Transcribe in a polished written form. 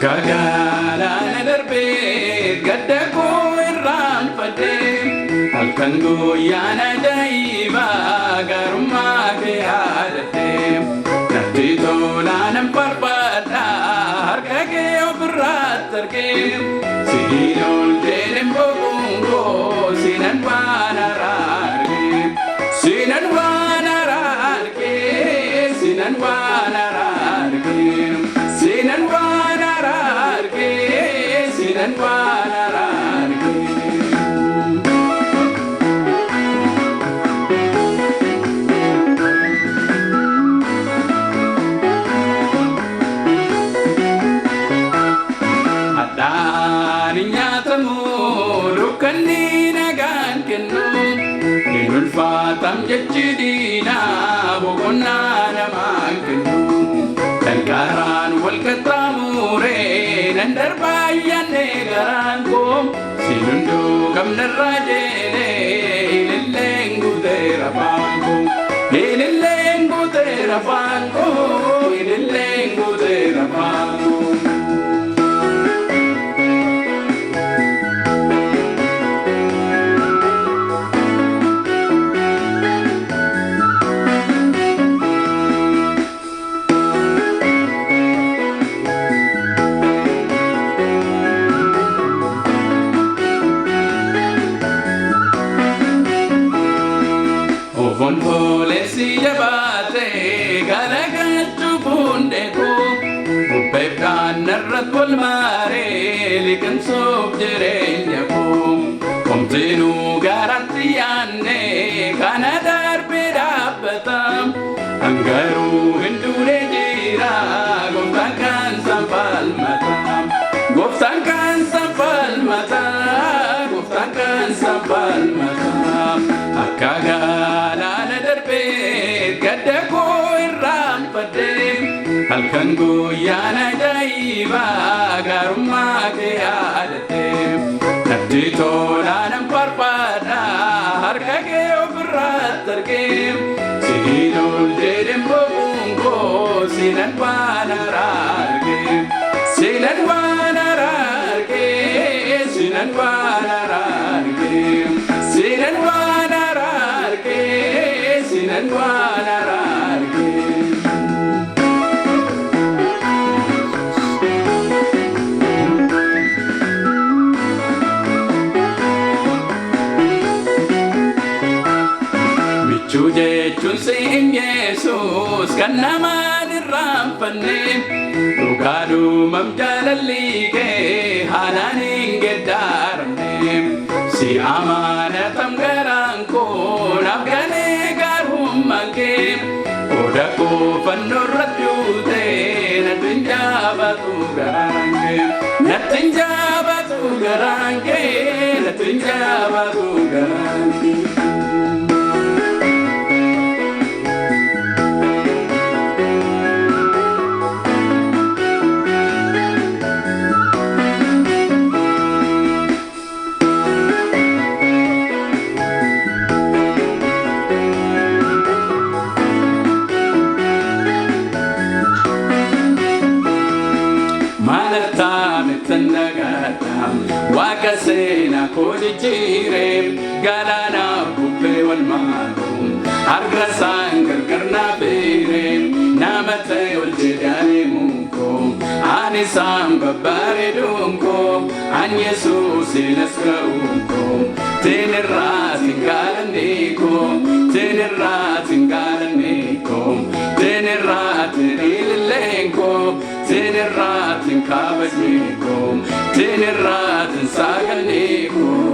Kagala nadarbe gadda ko irraan fadde halkan guyyaana daa'iba garummaa kee yaadatte natti tolaanan farfadha harka kee ofirratti argee siin ol jedhen boquun koo siinan waan haaraa argee siinan waan haaraa argee siinan waan haaraa argee siinan waan haaraa argee siinan waan haaraa argee. Addaani nyaatamu dukkanni nagaan kennu hin ulfaatam jechi diinaa boqonnaa namaan kennu danqaraan wal qaxxaamuree nan darbaa ayyaanne garaan koo siin hunduu gamnarraa jedhee ililleen guuteera afaan koo ililleen guuteera afaan koo ililleen guuteera afaan koo. Volesi jabaate garagachu bundeeko bubbeedhaan narrat wal maaree liqimsuuf jireenya koo komtinuu garatti yaanne kana darbee dhaabbata hangaruu hin duune jira gooftaan kan sanfalmata gooftaan kan sanfalmata gooftaan kan sanfalmata akka galaana darbee gadda koo irraan fadde halkan guyyaana daa'iba garummaa kee yaadatte natti tolaanan farfadha harka kee ofirratti argee siin ol jedhen boquun koo siinan waan haaraa argee siinan waan haaraa argee siinan waan haaraa argee siinan waan haaraa argee siinan waan haaraa argee. Michuu jechuun siin Yesuus kan namaan irraanfanne dhugaadhumam jaalalli kee haalaan hin geeddaramne si amaanatam garaan koo naaf galee gaarummaan kee oda koo fannoo irratti duutee natti hin jaabatu garaan kee natti hin jaabatu garaan kee natti hin jaabatu garaan kee. Waaqa seenaa koo jijjiiree galaana bubbee wal maaru harka isaan gargar naa beeree nama ta'e ol jedhee adeemuun koo ani isaan babbareeduun koo ani Yesuusin as ga'uun koo teen irraatiin gaalannee koo teen irraatiin gaalannee koo teen irraatiin ililleen koo teen irraatiin kabajnee koo teen irraatiin saagalnee koo.